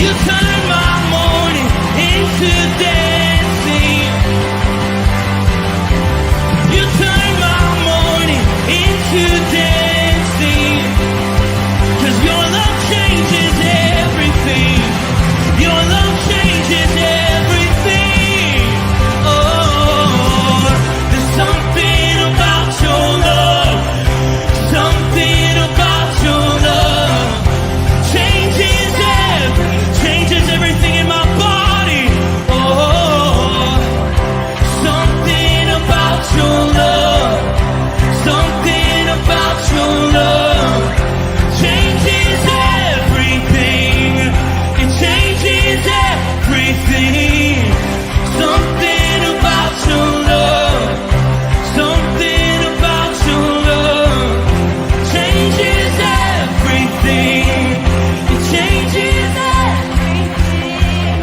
You turn my mourning into dancing. You turn my mourning into dancing. 'Cause your love changes everything. Your love changes everything. Oh, there's something about your love. Something about your love changes everything in my body. Oh, something about your love. Something about your love changes everything. It changes everything. Something about your love. Something about your love changes everything. It changes everything.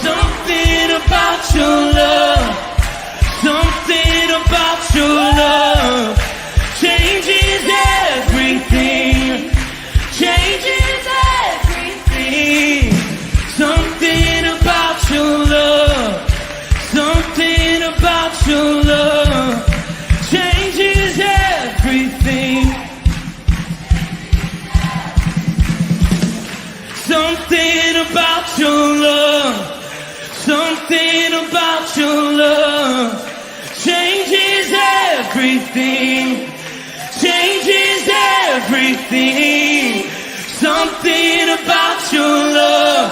Something about your love. Something about your love changes everything. Changes everything. Something about your love. Something about your love changes everything. Something about your love. Something about your love changes everything. Changes everything. Something about your love.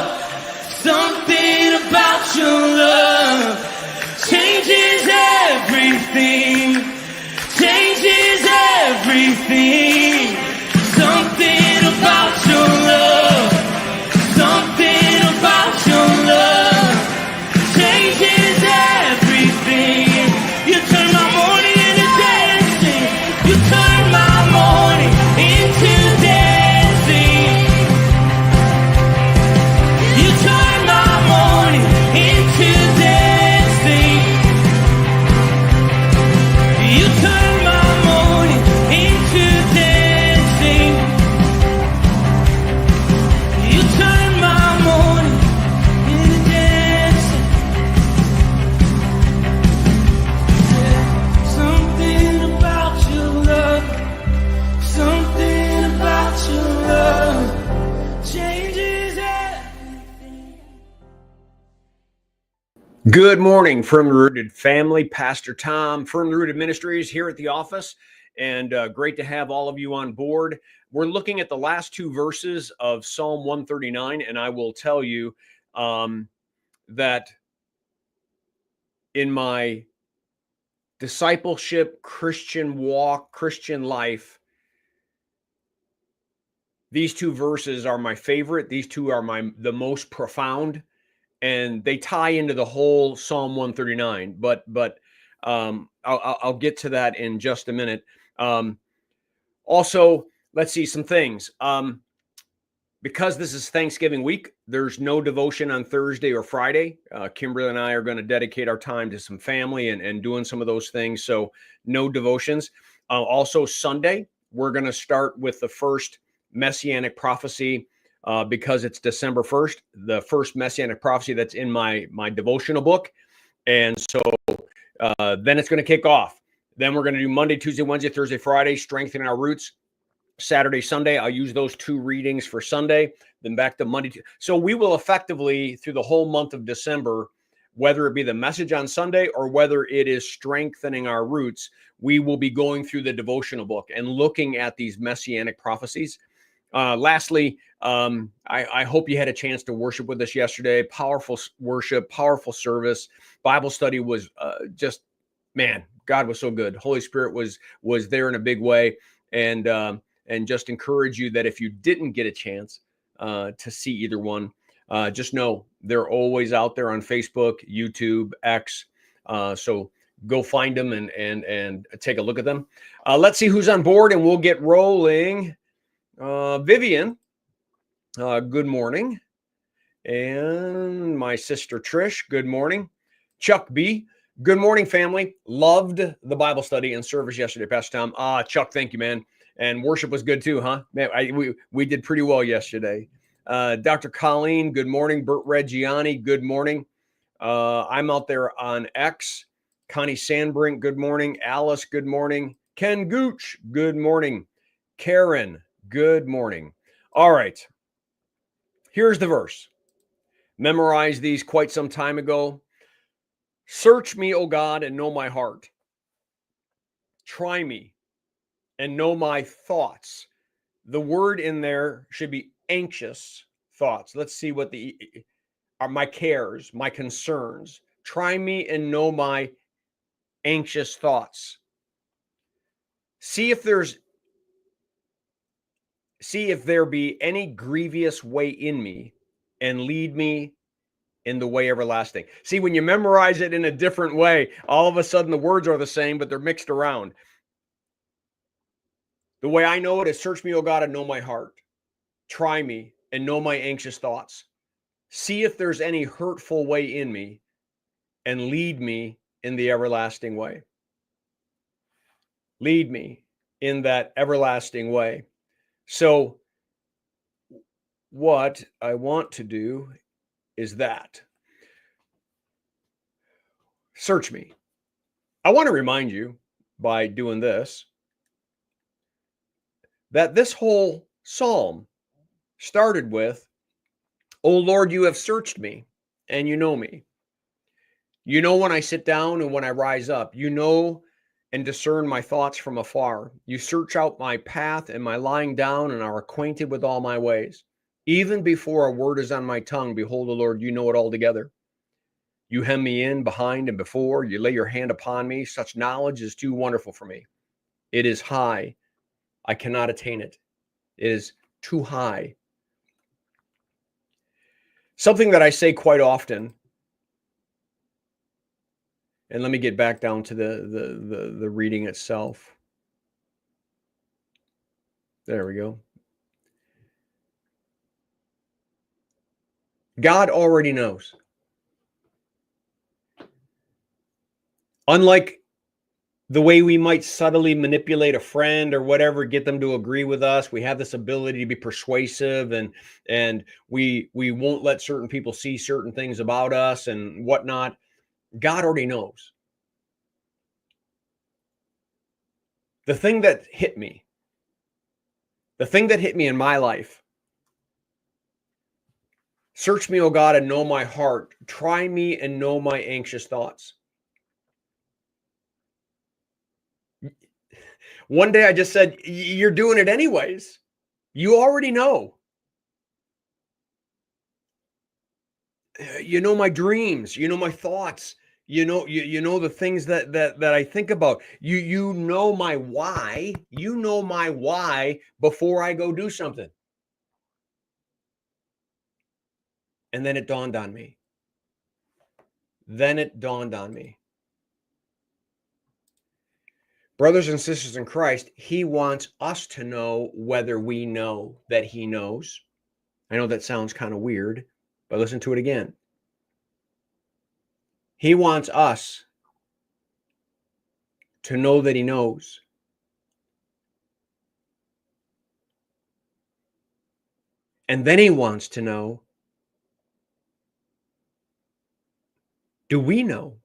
Something about your love changes everything. Changes everything. Something about your love. Something about your love changes everything. You turn my mourning into dancing. You turn my mourning into dancing. You turn my mourning into dancing. You turn my mourning into dancing. You turn my mourning into dancing. Something about your love. Something about your love changes everything. Good morning, Firmly Rooted family. Pastor Tom, Firmly Rooted Ministries here at the office, and great to have all of you on board. We're looking at the last two verses of Psalm 139, and I will tell you that in my discipleship, Christian walk, Christian life, these two verses are my favorite. These two are the most profound, and they tie into the whole Psalm 139. But I'll get to that in just a minute. Also, let's see some things. Because this is Thanksgiving week, there's no devotion on Thursday or Friday. Kimberly and I are going to dedicate our time to some family and doing some of those things. So no devotions. Also Sunday, we're going to start with the first Messianic prophecy because it's December 1st, the first Messianic prophecy that's in my devotional book. And so then it's going to kick off. Then we're going to do Monday, Tuesday, Wednesday, Thursday, Friday, strengthening our roots. Saturday, Sunday, I'll use those two readings for Sunday, then back to Monday. So we will effectively, through the whole month of December, whether it be the message on Sunday or whether it is strengthening our roots, we will be going through the devotional book and looking at these Messianic prophecies. Lastly, I hope you had a chance to worship with us yesterday. Powerful worship, powerful service. Bible study was just, man, God was so good. Holy Spirit was there in a big way. And just encourage you that if you didn't get a chance to see either one, just know they're always out there on Facebook, YouTube, X. So go find them and take a look at them. Let's see who's on board, and we'll get rolling. Vivian, good morning. And my sister Trish, good morning. Chuck B, good morning, family. Loved the Bible study and service yesterday, Pastor Tom. Chuck, thank you, man. And worship was good too, huh? Man, we did pretty well yesterday. Dr. Colleen, good morning. Bert Reggiani, good morning. I'm out there on X. Connie Sandbrink, good morning. Alice, good morning. Ken Gooch, good morning. Karen, good morning. All right. Here's the verse. Memorized these quite some time ago. Search me, O God, and know my heart. Try me and know my thoughts. The word in there should be anxious thoughts. Let's see what are my cares, my concerns. Try me and know my anxious thoughts. See if there be any grievous way in me, and lead me in the way everlasting. See, when you memorize it in a different way, all of a sudden the words are the same, but they're mixed around. The way I know it is, search me, O God, and know my heart. Try me and know my anxious thoughts. See if there's any hurtful way in me, and lead me in the everlasting way. Lead me in that everlasting way. So what I want to do is that. Search me. I want to remind you by doing this that this whole psalm started with, "O Lord, you have searched me and you know me. You know when I sit down and when I rise up. You know and discern my thoughts from afar. You search out my path and my lying down and are acquainted with all my ways. Even before a word is on my tongue, behold, O Lord, you know it altogether. You hem me in behind and before. You lay your hand upon me. Such knowledge is too wonderful for me. It is high. I cannot attain it. It is too high." Something that I say quite often, and let me get back down to the reading itself. There we go. God already knows. Unlike the way we might subtly manipulate a friend or whatever, get them to agree with us, we have this ability to be persuasive, and we won't let certain people see certain things about us and whatnot. God already knows. The thing that hit me in my life, search me, O God, and know my heart. Try me and know my anxious thoughts. One day I just said, you're doing it anyways. You already know. You know my dreams. You know my thoughts. You know the things that I think about. You know my why. You know my why before I go do something. And then it dawned on me. Brothers and sisters in Christ, he wants us to know whether we know that he knows. I know that sounds kind of weird, but listen to it again. He wants us to know that he knows. And then he wants to know, do we know?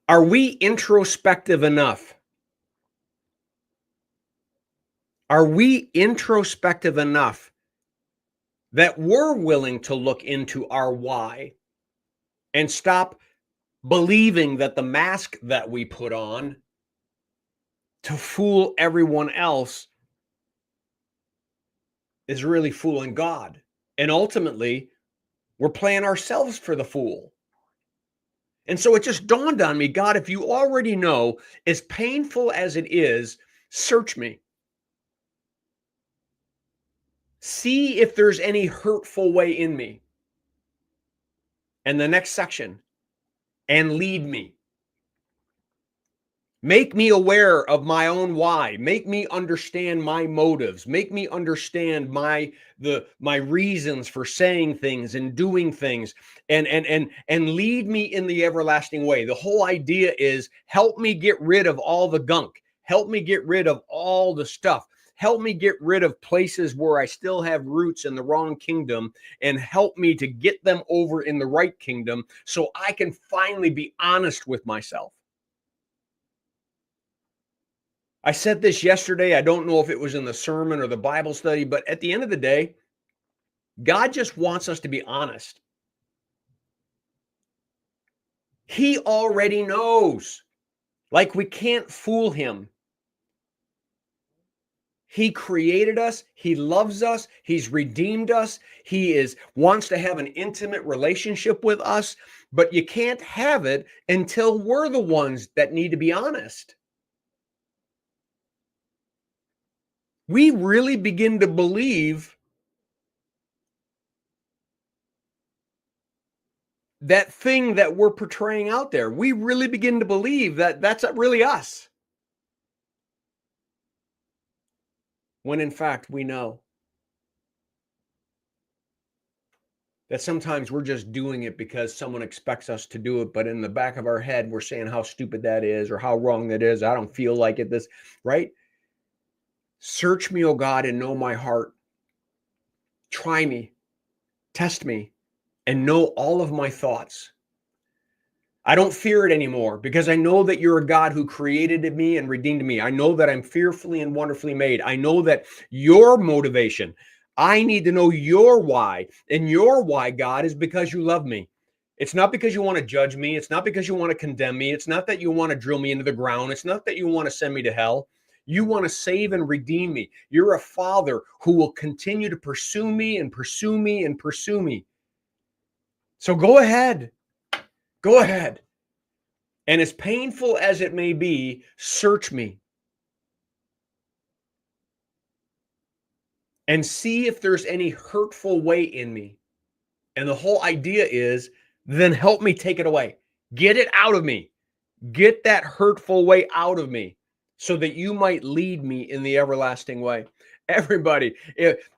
Are we introspective enough? Are we introspective enough that we're willing to look into our why and stop believing that the mask that we put on to fool everyone else is really fooling God? And ultimately, we're playing ourselves for the fool. And so it just dawned on me, God, if you already know, as painful as it is, search me. See if there's any hurtful way in me. And the next section, and lead me. Make me aware of my own why. Make me understand my motives. Make me understand my reasons for saying things and doing things, and lead me in the everlasting way. The whole idea is help me get rid of all the gunk. Help me get rid of all the stuff. Help me get rid of places where I still have roots in the wrong kingdom, and help me to get them over in the right kingdom so I can finally be honest with myself. I said this yesterday. I don't know if it was in the sermon or the Bible study, but at the end of the day, God just wants us to be honest. He already knows. Like, we can't fool him. He created us. He loves us. He's redeemed us. He wants to have an intimate relationship with us, but you can't have it until we're the ones that need to be honest. We really begin to believe that thing that we're portraying out there. We really begin to believe that that's really us. When in fact, we know that sometimes we're just doing it because someone expects us to do it. But in the back of our head, we're saying how stupid that is or how wrong that is. I don't feel like it, right? Search me, O God, and know my heart. Try me, test me, and know all of my thoughts. I don't fear it anymore because I know that you're a God who created me and redeemed me. I know that I'm fearfully and wonderfully made. I know that your motivation, I need to know your why. And your why, God, is because you love me. It's not because you want to judge me. It's not because you want to condemn me. It's not that you want to drill me into the ground. It's not that you want to send me to hell. You want to save and redeem me. You're a father who will continue to pursue me and pursue me and pursue me. So go ahead. Go ahead. And as painful as it may be, search me. And see if there's any hurtful way in me. And the whole idea is, then help me take it away. Get it out of me. Get that hurtful way out of me so that you might lead me in the everlasting way. Everybody,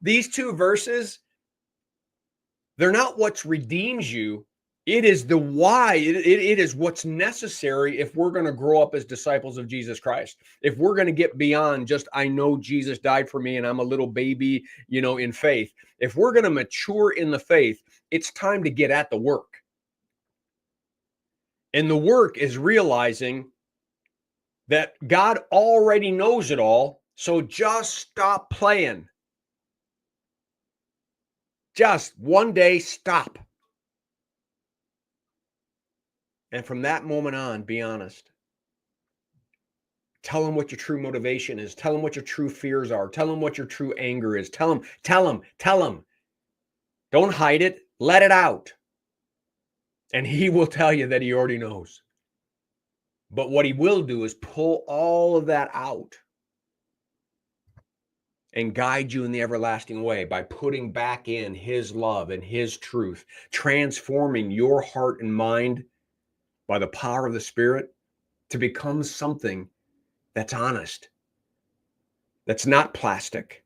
these two verses, they're not what redeems you. It is the why. It is what's necessary if we're going to grow up as disciples of Jesus Christ. If we're going to get beyond just, I know Jesus died for me and I'm a little baby, in faith. If we're going to mature in the faith, it's time to get at the work. And the work is realizing that God already knows it all. So just stop playing. Just one day, stop. And from that moment on, be honest. Tell them what your true motivation is. Tell them what your true fears are. Tell them what your true anger is. Tell them. Don't hide it. Let it out. And he will tell you that he already knows. But what he will do is pull all of that out and guide you in the everlasting way by putting back in his love and his truth, transforming your heart and mind by the power of the Spirit to become something that's honest, that's not plastic.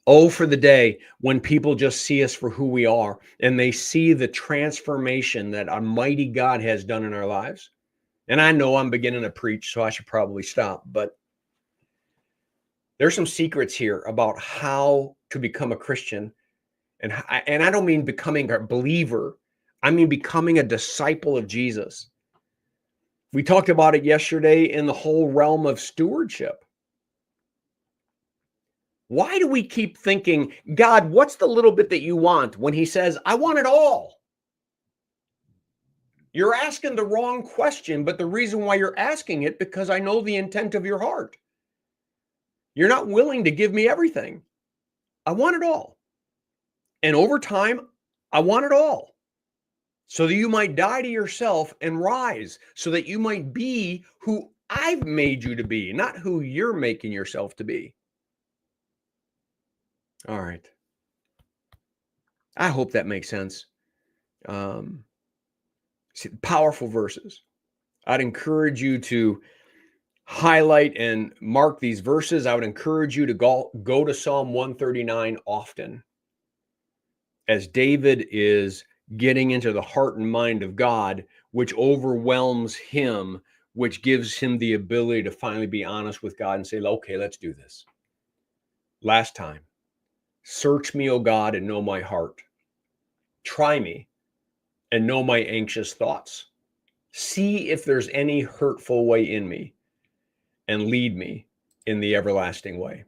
Oh, for the day when people just see us for who we are and they see the transformation that a mighty God has done in our lives. And I know I'm beginning to preach, so I should probably stop, but there's some secrets here about how to become a Christian. And I don't mean becoming a believer. I mean becoming a disciple of Jesus. We talked about it yesterday in the whole realm of stewardship. Why do we keep thinking, God, what's the little bit that you want, when he says, I want it all? You're asking the wrong question, but the reason why you're asking it, because I know the intent of your heart. You're not willing to give me everything. I want it all. And over time, I want it all. So that you might die to yourself and rise, so that you might be who I've made you to be, not who you're making yourself to be. All right. I hope that makes sense. Powerful verses. I'd encourage you to highlight and mark these verses. I would encourage you to go to Psalm 139 often, as David is getting into the heart and mind of God, which overwhelms him which gives him the ability to finally be honest with God and say, okay, let's do this. Last time, search me, O God, and know my heart. Try me and know my anxious thoughts. See if there's any hurtful way in me, and lead me in the everlasting way.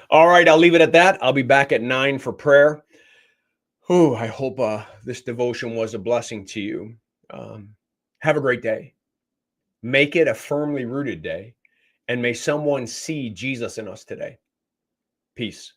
All right, I'll leave it at that. I'll be back at 9 for prayer. I hope this devotion was a blessing to you. Have a great day. Make it a firmly rooted day, and may someone see Jesus in us today. Peace.